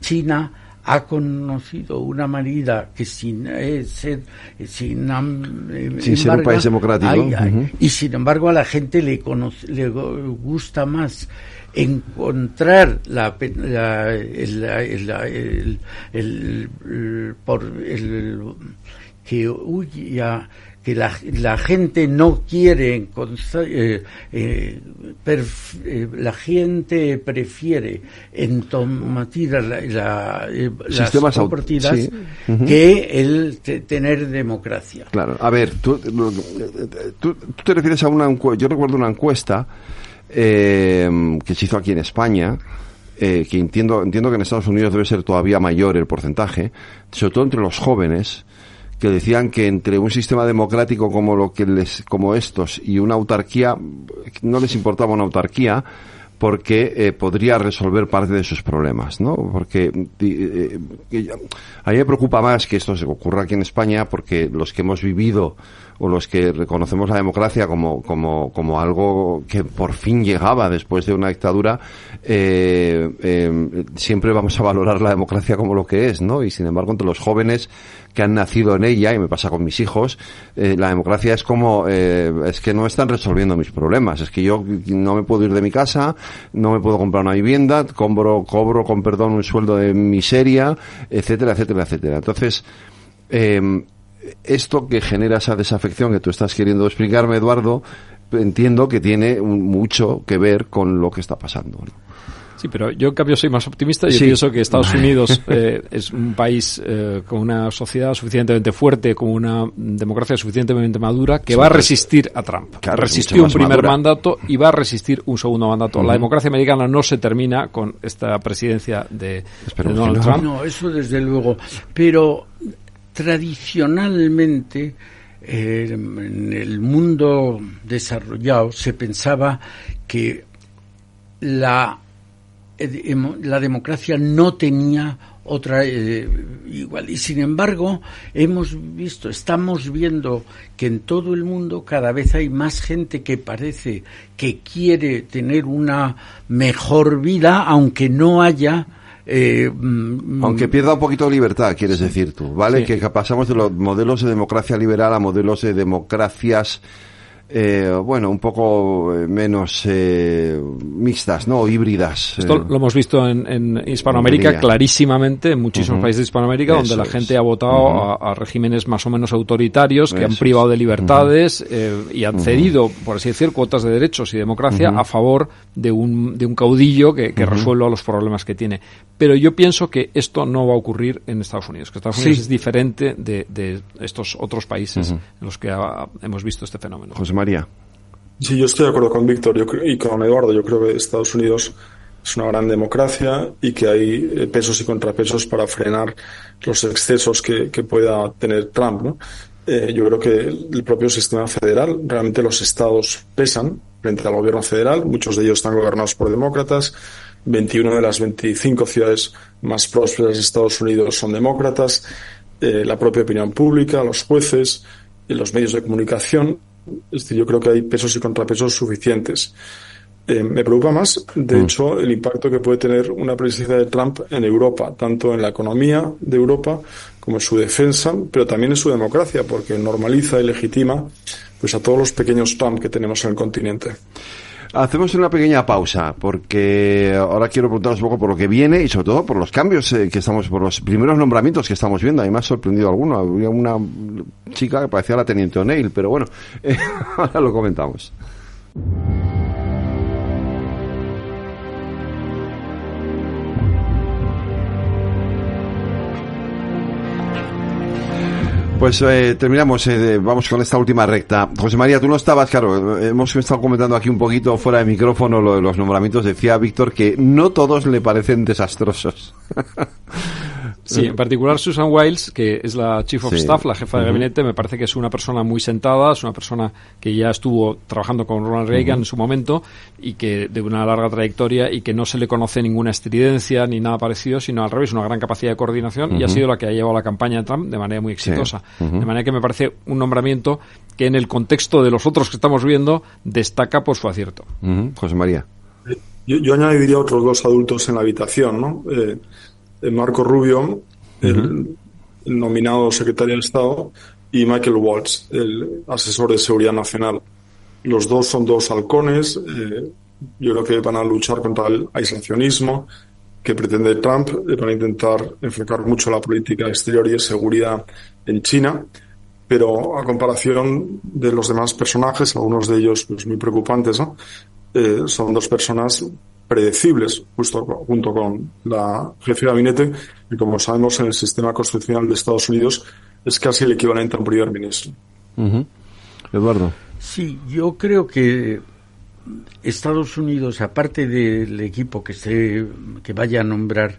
China ha conocido una manera que sin ser un país democrático y sin embargo a la gente le gusta más encontrar que la gente no quiere la gente prefiere entomatir las oportunidades que el tener democracia. Claro, a ver, tú te refieres a una encuesta. Yo recuerdo una encuesta que se hizo aquí en España, que entiendo que en Estados Unidos debe ser todavía mayor el porcentaje, sobre todo entre los jóvenes, que decían que entre un sistema democrático como estos y una autarquía, no les importaba una autarquía porque podría resolver parte de sus problemas, ¿no? Porque a mí me preocupa más que esto se ocurra aquí en España, porque los que hemos vivido o los que reconocemos la democracia como algo que por fin llegaba después de una dictadura, siempre vamos a valorar la democracia como lo que es, ¿no? Y sin embargo, entre los jóvenes que han nacido en ella, y me pasa con mis hijos, la democracia es como, es que no están resolviendo mis problemas, es que yo no me puedo ir de mi casa, no me puedo comprar una vivienda, cobro con perdón un sueldo de miseria, etcétera, etcétera, etcétera. Entonces, esto que genera esa desafección que tú estás queriendo explicarme, Eduardo, entiendo que tiene mucho que ver con lo que está pasando, ¿no? Sí, pero yo en cambio soy más optimista. Yo pienso que Estados Unidos es un país con una sociedad suficientemente fuerte, con una democracia suficientemente madura, que va a resistir a Trump. Claro, resistió un primer mandato y va a resistir un segundo mandato. La democracia americana no se termina con esta presidencia de Donald Trump. No, eso desde luego. Pero tradicionalmente en el mundo desarrollado se pensaba que la democracia no tenía otra igual, y sin embargo estamos viendo que en todo el mundo cada vez hay más gente que parece que quiere tener una mejor vida, aunque no haya aunque pierda un poquito de libertad, quieres decir tú, ¿vale? Sí. Que pasamos de los modelos de democracia liberal a modelos de democracias un poco menos mixtas, ¿no? O híbridas. Esto lo hemos visto en Hispanoamérica clarísimamente, en muchísimos países de Hispanoamérica, donde la gente ha votado a regímenes más o menos autoritarios que han privado de libertades y han cedido, por así decir, cuotas de derechos y democracia a favor de un caudillo que resuelva los problemas que tiene. Pero yo pienso que esto no va a ocurrir en Estados Unidos, que Estados Unidos es diferente de estos otros países en los que hemos visto este fenómeno. José María. Sí, yo estoy de acuerdo con Víctor y con Eduardo. Yo creo que Estados Unidos es una gran democracia y que hay pesos y contrapesos para frenar los excesos que pueda tener Trump, ¿no? Yo creo que el propio sistema federal, realmente los estados pesan frente al gobierno federal. Muchos de ellos están gobernados por demócratas. 21 de las 25 ciudades más prósperas de Estados Unidos son demócratas. La propia opinión pública, los jueces y los medios de comunicación. Es decir, yo creo que hay pesos y contrapesos suficientes. Me preocupa más, de hecho, el impacto que puede tener una presidencia de Trump en Europa, tanto en la economía de Europa como en su defensa, pero también en su democracia, porque normaliza y legitima pues a todos los pequeños Trump que tenemos en el continente. Hacemos una pequeña pausa, porque ahora quiero preguntaros un poco por lo que viene y sobre todo por los cambios por los primeros nombramientos que estamos viendo. A mí me ha sorprendido alguno. Había una chica que parecía la teniente O'Neill, pero bueno, ahora lo comentamos. Pues terminamos, vamos con esta última recta. José María, tú no estabas, claro, hemos estado comentando aquí un poquito fuera de micrófono lo de los nombramientos. Decía Víctor que no todos le parecen desastrosos. Sí, en particular Susan Wiles, que es la Chief of Staff, la jefa de gabinete, me parece que es una persona muy sentada, es una persona que ya estuvo trabajando con Ronald Reagan en su momento y que de una larga trayectoria y que no se le conoce ninguna estridencia ni nada parecido, sino al revés, una gran capacidad de coordinación y ha sido la que ha llevado la campaña de Trump de manera muy exitosa. De manera que me parece un nombramiento que en el contexto de los otros que estamos viendo destaca por su acierto. José María. Yo añadiría otros dos adultos en la habitación, ¿no? Marco Rubio, el nominado secretario de Estado, y Michael Waltz, el asesor de seguridad nacional. Los dos son dos halcones. Yo creo que van a luchar contra el aislacionismo que pretende Trump, para intentar enfocar mucho la política exterior y de seguridad en China. Pero a comparación de los demás personajes, algunos de ellos pues, muy preocupantes, ¿no? Son dos personas predecibles, justo junto con la jefe de gabinete, y como sabemos en el sistema constitucional de Estados Unidos es casi el equivalente a un primer ministro. Eduardo. Sí, yo creo que Estados Unidos, aparte del equipo que vaya a nombrar,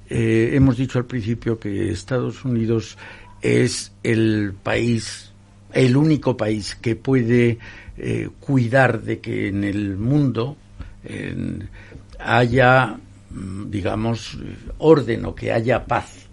hemos dicho al principio que Estados Unidos es el único país que puede cuidar de que en el mundo haya, digamos, orden o que haya paz.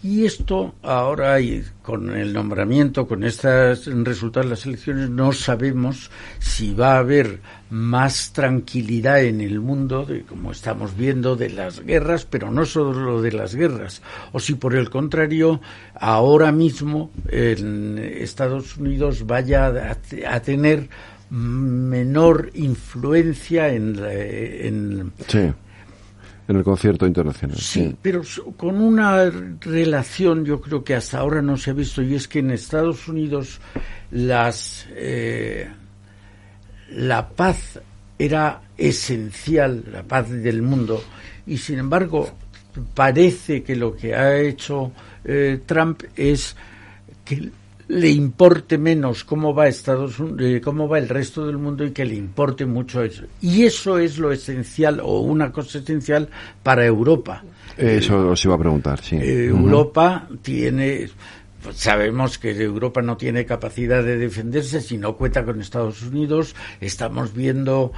Y esto ahora, con el nombramiento, con estos resultados de las elecciones, no sabemos si va a haber más tranquilidad en el mundo, como estamos viendo, de las guerras, pero no solo de las guerras, o si por el contrario, ahora mismo en Estados Unidos vaya a tener menor influencia en el concierto internacional. Sí, pero con una relación yo creo que hasta ahora no se ha visto, y es que en Estados Unidos la paz era esencial, la paz del mundo, y sin embargo parece que lo que ha hecho Trump es que le importe menos cómo va cómo va el resto del mundo y que le importe mucho eso. Y eso es lo esencial, o una cosa esencial para Europa. Eso os iba a preguntar, sí. Europa sabemos que Europa no tiene capacidad de defenderse si no cuenta con Estados Unidos. Estamos viendo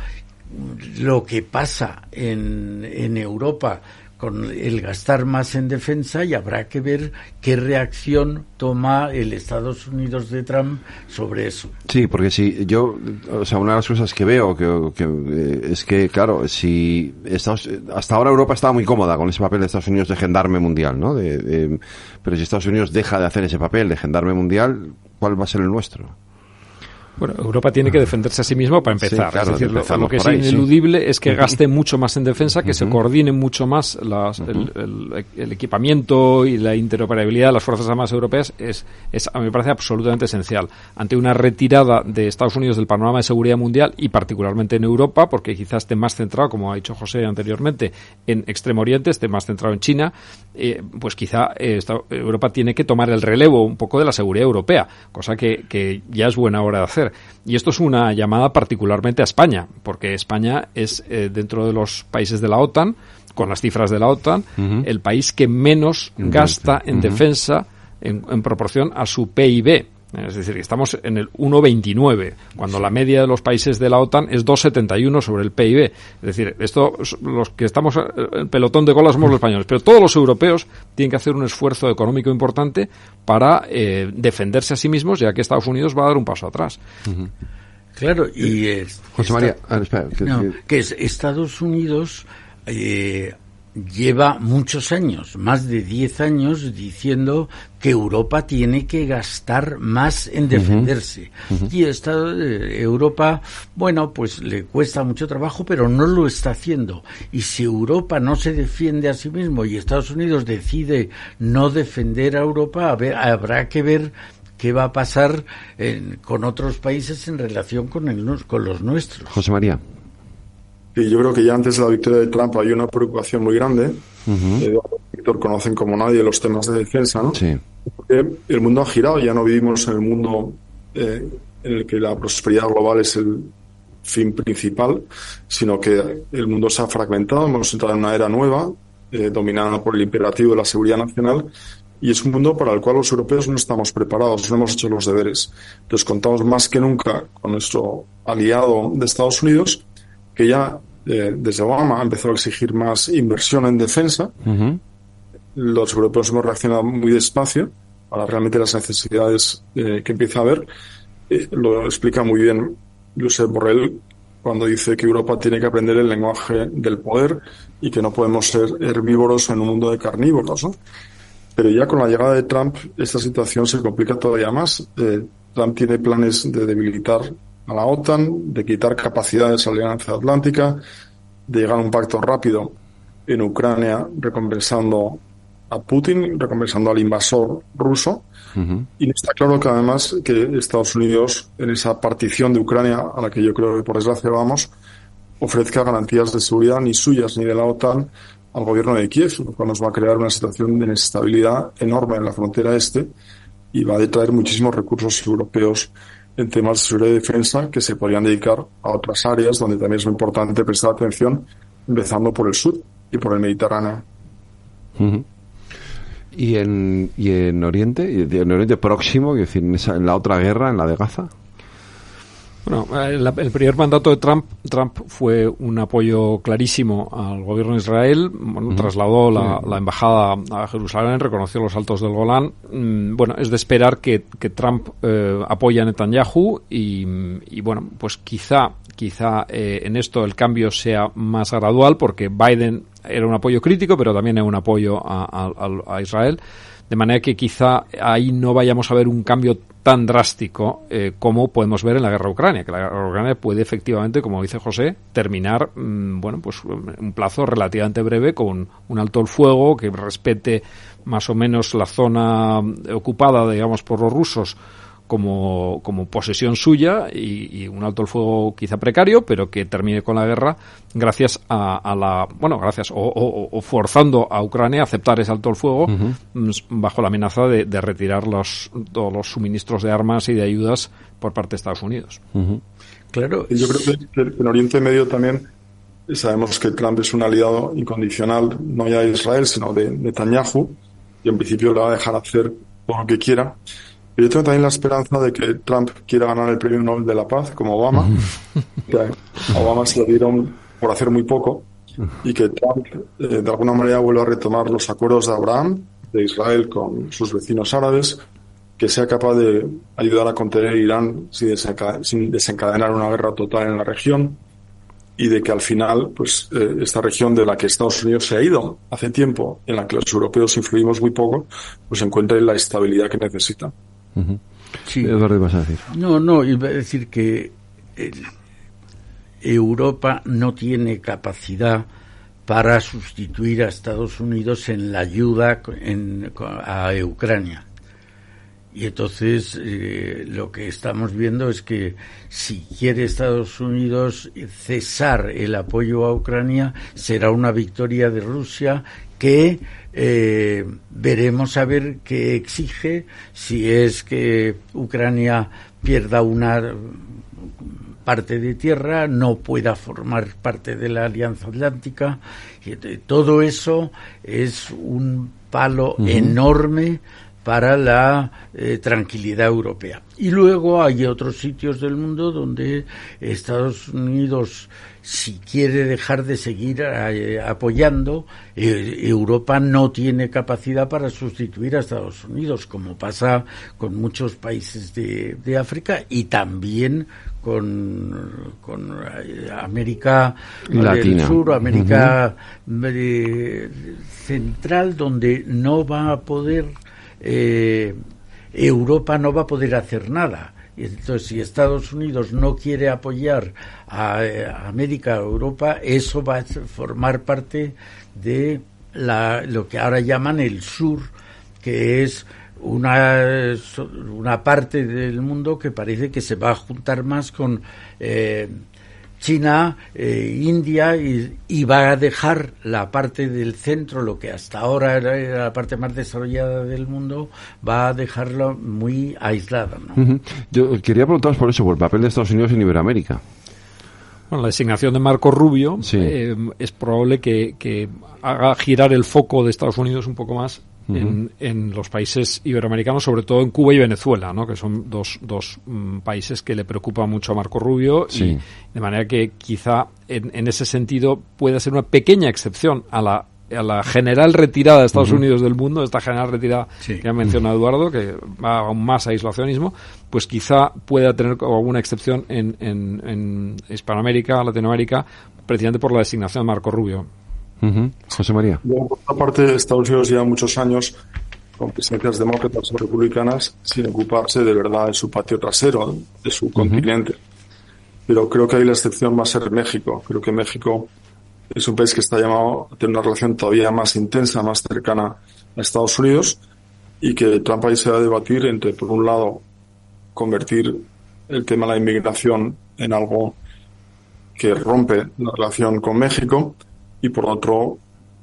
lo que pasa en Europa con el gastar más en defensa, y habrá que ver qué reacción toma el Estados Unidos de Trump sobre eso. Sí, porque una de las cosas que veo es que, claro, si hasta ahora Europa estaba muy cómoda con ese papel de Estados Unidos de gendarme mundial, ¿no? Pero si Estados Unidos deja de hacer ese papel de gendarme mundial, ¿cuál va a ser el nuestro? Bueno, Europa tiene que defenderse a sí misma para empezar. Sí, claro, es decir, lo que es ineludible es que gaste mucho más en defensa, que se coordine mucho más el equipamiento y la interoperabilidad de las Fuerzas Armadas europeas. A mí me parece absolutamente esencial. Ante una retirada de Estados Unidos del panorama de seguridad mundial, y particularmente en Europa, porque quizás esté más centrado, como ha dicho José anteriormente, en Extremo Oriente, esté más centrado en China, pues quizá Europa tiene que tomar el relevo un poco de la seguridad europea, cosa que ya es buena hora de hacer. Y esto es una llamada particularmente a España, porque España es, dentro de los países de la OTAN, con las cifras de la OTAN, el país que menos gasta en defensa en proporción a su PIB. Es decir, que estamos en el 1,29, cuando la media de los países de la OTAN es 2,71 sobre el PIB. Es decir, los que estamos en el pelotón de cola somos los españoles, pero todos los europeos tienen que hacer un esfuerzo económico importante para defenderse a sí mismos, ya que Estados Unidos va a dar un paso atrás. Claro, y José María, espera. Estados Unidos lleva muchos años, más de 10 años, diciendo que Europa tiene que gastar más en defenderse. Y Europa, bueno, pues le cuesta mucho trabajo, pero no lo está haciendo. Y si Europa no se defiende a sí mismo y Estados Unidos decide no defender a Europa, habrá que ver qué va a pasar con otros países en relación con los nuestros. José María. Y yo creo que ya antes de la victoria de Trump hay una preocupación muy grande. Eduardo y Víctor conocen como nadie los temas de defensa, ¿no? Sí. Porque el mundo ha girado, ya no vivimos en el mundo en el que la prosperidad global es el fin principal, sino que el mundo se ha fragmentado, hemos entrado en una era nueva, dominada por el imperativo de la seguridad nacional, y es un mundo para el cual los europeos no estamos preparados, no hemos hecho los deberes. Entonces contamos más que nunca con nuestro aliado de Estados Unidos, que ya desde Obama ha empezado a exigir más inversión en defensa. Los europeos hemos reaccionado muy despacio para realmente las necesidades que empieza a haber. Lo explica muy bien Josep Borrell cuando dice que Europa tiene que aprender el lenguaje del poder y que no podemos ser herbívoros en un mundo de carnívoros, ¿no? Pero ya con la llegada de Trump esta situación se complica todavía más. Trump tiene planes de debilitar a la OTAN, de quitar capacidades a la Alianza Atlántica, de llegar a un pacto rápido en Ucrania recompensando a Putin, recompensando al invasor ruso. Y está claro que además que Estados Unidos, en esa partición de Ucrania, a la que yo creo que por desgracia vamos, ofrezca garantías de seguridad ni suyas ni de la OTAN al gobierno de Kiev, lo cual nos va a crear una situación de inestabilidad enorme en la frontera este y va a detraer muchísimos recursos europeos en temas de seguridad y defensa que se podrían dedicar a otras áreas donde también es muy importante prestar atención, empezando por el sur y por el Mediterráneo. ¿Y en Oriente? ¿En Oriente Próximo? Es decir, en la otra guerra, en la de Gaza. Bueno, el primer mandato de Trump fue un apoyo clarísimo al gobierno de Israel. Bueno, trasladó la embajada a Jerusalén, reconoció los altos del Golán. Bueno, es de esperar que Trump apoye a Netanyahu y bueno, pues quizá en esto el cambio sea más gradual, porque Biden era un apoyo crítico, pero también es un apoyo a Israel. De manera que quizá ahí no vayamos a ver un cambio tan drástico como podemos ver en la guerra de Ucrania, que la guerra de Ucrania puede efectivamente, como dice José, terminar bueno, pues un plazo relativamente breve con un alto el fuego que respete más o menos la zona ocupada, digamos, por los rusos como posesión suya y un alto el fuego quizá precario, pero que termine con la guerra gracias o forzando a Ucrania a aceptar ese alto el fuego bajo la amenaza de retirar todos los suministros de armas y de ayudas por parte de Estados Unidos. Claro. Yo creo que en Oriente Medio también sabemos que Trump es un aliado incondicional, no ya de Israel, sino de Netanyahu, y en principio le va a dejar hacer todo lo que quiera. Yo tengo también la esperanza de que Trump quiera ganar el Premio Nobel de la Paz, como Obama. Que a Obama se lo dieron por hacer muy poco, y que Trump de alguna manera vuelva a retomar los acuerdos de Abraham, de Israel con sus vecinos árabes, que sea capaz de ayudar a contener Irán sin desencadenar una guerra total en la región, y de que al final pues esta región de la que Estados Unidos se ha ido hace tiempo, en la que los europeos influimos muy poco, pues encuentre la estabilidad que necesita. Sí. Eduardo, ¿vas a decir? No, iba a decir que Europa no tiene capacidad para sustituir a Estados Unidos en la ayuda a Ucrania. Y entonces lo que estamos viendo es que si quiere Estados Unidos cesar el apoyo a Ucrania, será una victoria de Rusia que veremos a ver qué exige, si es que Ucrania pierda una parte de tierra, no pueda formar parte de la Alianza Atlántica. Y todo eso es un palo enorme para la tranquilidad europea. Y luego hay otros sitios del mundo donde Estados Unidos, si quiere dejar de seguir apoyando, Europa no tiene capacidad para sustituir a Estados Unidos, como pasa con muchos países de África y también con América del Sur, América Central, donde no va a poder, Europa no va a poder hacer nada. Entonces, si Estados Unidos no quiere apoyar a América o Europa, eso va a formar parte de lo que ahora llaman el sur, que es una parte del mundo que parece que se va a juntar más con China, India, y va a dejar la parte del centro, lo que hasta ahora era la parte más desarrollada del mundo, va a dejarlo muy aislada, ¿no? Uh-huh. Yo quería preguntaros por eso, por el papel de Estados Unidos en Iberoamérica. Bueno, la designación de Marco Rubio, sí, es probable que haga girar el foco de Estados Unidos un poco más en los países iberoamericanos, sobre todo en Cuba y Venezuela, ¿no? Que son dos países que le preocupan mucho a Marco Rubio, sí, y de manera que quizá en ese sentido pueda ser una pequeña excepción a la general retirada de Estados Unidos del mundo, esta general retirada que ha mencionado Eduardo, que va aún más a aislacionismo, pues quizá pueda tener alguna excepción en Hispanoamérica, Latinoamérica, precisamente por la designación de Marco Rubio. José María. Por otra parte, Estados Unidos lleva muchos años con presidencias demócratas o republicanas sin ocuparse de verdad de su patio trasero, de su continente. Pero creo que ahí la excepción va a ser México. Creo que México es un país que está llamado a tener una relación todavía más intensa, más cercana a Estados Unidos, y que Trump ahí se va a debatir entre, por un lado, convertir el tema de la inmigración en algo que rompe la relación con México, y por otro,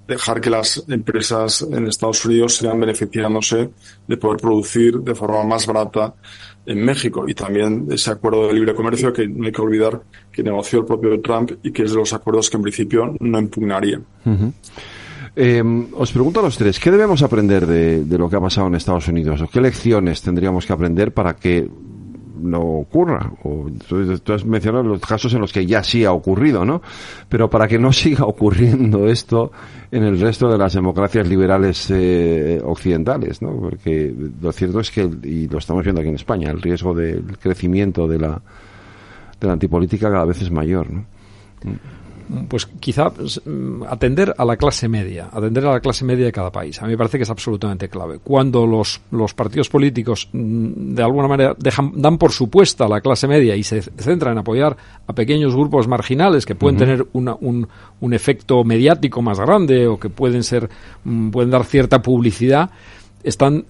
dejar que las empresas en Estados Unidos sigan beneficiándose de poder producir de forma más barata en México. Y también ese acuerdo de libre comercio que no hay que olvidar que negoció el propio Trump y que es de los acuerdos que en principio no impugnaría. Os pregunto a los tres, ¿qué debemos aprender de lo que ha pasado en Estados Unidos? ¿O qué lecciones tendríamos que aprender para que no ocurra? O, tú has mencionado los casos en los que ya sí ha ocurrido, ¿no? Pero para que no siga ocurriendo esto en el resto de las democracias liberales occidentales, ¿no? Porque lo cierto es que, y lo estamos viendo aquí en España, el riesgo del crecimiento de la antipolítica cada vez es mayor, ¿no? Pues quizá atender a la clase media de cada país. A mí me parece que es absolutamente clave. Cuando los partidos políticos de alguna manera dan por supuesta a la clase media y se centran en apoyar a pequeños grupos marginales que pueden tener un efecto mediático más grande o que pueden dar cierta publicidad, están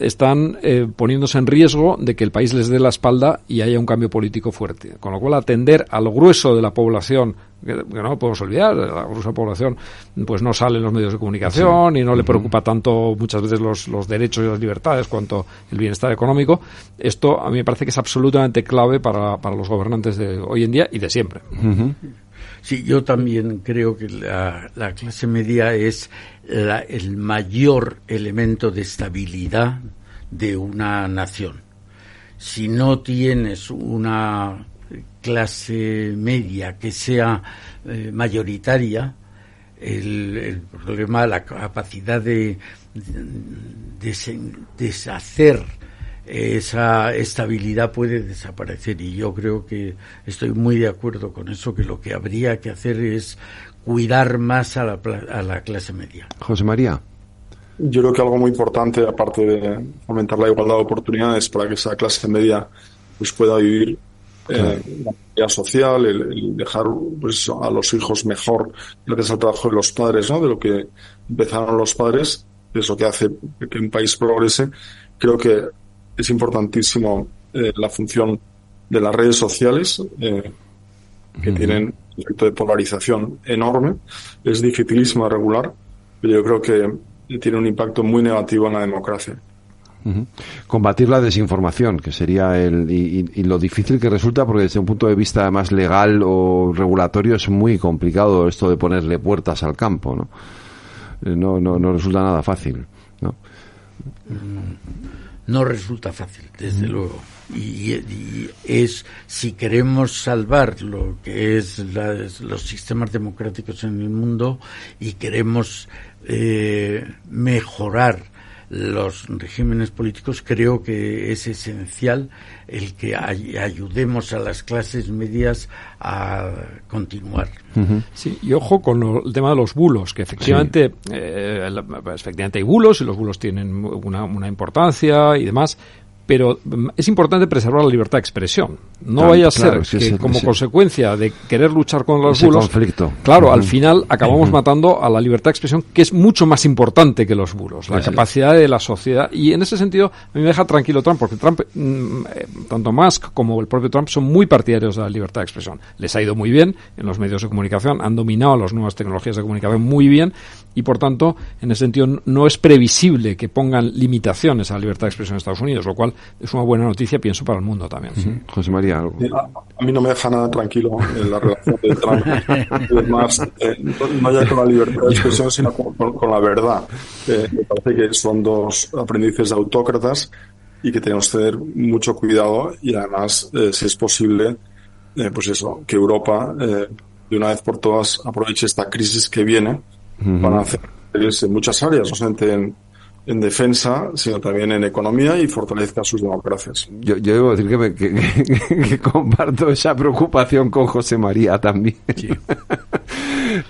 poniéndose en riesgo de que el país les dé la espalda y haya un cambio político fuerte. Con lo cual, atender al grueso de la población, que no podemos olvidar, la gruesa población pues no sale en los medios de comunicación y no le preocupa tanto muchas veces los derechos y las libertades cuanto el bienestar económico. Esto a mí me parece que es absolutamente clave para los gobernantes de hoy en día y de siempre. Sí, yo también creo que la clase media es el mayor elemento de estabilidad de una nación. Si no tienes una clase media que sea mayoritaria, el problema, la capacidad de deshacer esa estabilidad puede desaparecer, y yo creo que estoy muy de acuerdo con eso, que lo que habría que hacer es cuidar más a la clase media. José María. Yo creo que algo muy importante, aparte de fomentar la igualdad de oportunidades para que esa clase media pues pueda vivir la vida social, el dejar pues a los hijos mejor gracias al trabajo de los padres, ¿no? De lo que empezaron los padres, es lo que hace que un país progrese. Creo que es importantísimo la función de las redes sociales, que tienen un efecto de polarización enorme. Es dificilísimo de regular, pero yo creo que tiene un impacto muy negativo en la democracia. Combatir la desinformación, que sería y lo difícil que resulta, porque desde un punto de vista más legal o regulatorio es muy complicado esto de ponerle puertas al campo, ¿no? No resulta nada fácil, ¿no? no resulta fácil, desde luego. Y es, si queremos salvar lo que es los sistemas democráticos en el mundo y queremos mejorar los regímenes políticos, creo que es esencial el que ayudemos a las clases medias a continuar. Sí, y ojo con el tema de los bulos, que efectivamente, efectivamente hay bulos y los bulos tienen una importancia y demás. Pero es importante preservar la libertad de expresión. No vaya a ser que como consecuencia de querer luchar con los bulos, conflicto. Claro, al final acabamos matando a la libertad de expresión, que es mucho más importante que los bulos, la capacidad de la sociedad. Y en ese sentido, a mí me deja tranquilo Trump, porque Trump, tanto Musk como el propio Trump, son muy partidarios de la libertad de expresión. Les ha ido muy bien en los medios de comunicación, han dominado las nuevas tecnologías de comunicación muy bien, y por tanto, en ese sentido, no es previsible que pongan limitaciones a la libertad de expresión en Estados Unidos, lo cual es una buena noticia, pienso, para el mundo también. José María, algo. A mí no me deja nada tranquilo en la relación de Trump. Además, no ya con la libertad de expresión, sino con la verdad. Me parece que son dos aprendices de autócratas y que tenemos que tener mucho cuidado y además, si es posible, pues eso, que Europa, de una vez por todas, aproveche esta crisis que viene para hacer en muchas áreas, no solamente en defensa, sino también en economía, y fortalezca sus democracias. Yo debo decir que comparto esa preocupación con José María también. Sí.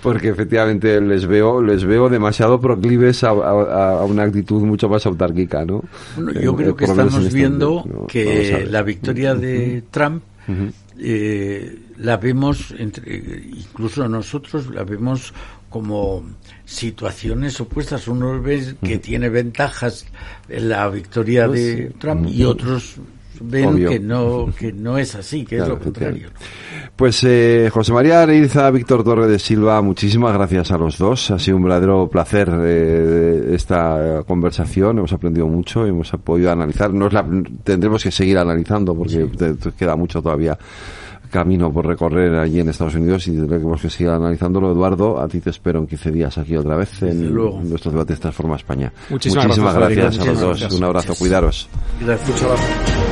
Porque efectivamente les veo demasiado proclives a una actitud mucho más autárquica, ¿no? Bueno, yo creo que estamos viendo que la victoria de Trump la vemos, incluso nosotros la vemos como situaciones opuestas. Uno ve que tiene ventajas en la victoria de Trump y otros ven que no es así, que es lo contrario. Pues José María Areiza, Víctor Torre de Silva, muchísimas gracias a los dos. Ha sido un verdadero placer esta conversación. Hemos aprendido mucho, hemos podido analizar. Tendremos que seguir analizando porque queda mucho todavía camino por recorrer allí en Estados Unidos y tendremos que seguir analizándolo. Eduardo, a ti te espero en 15 días aquí otra vez en nuestros debates Transforma España. Muchísimas gracias a los dos. Un abrazo, cuidaros. Gracias. Muchas gracias.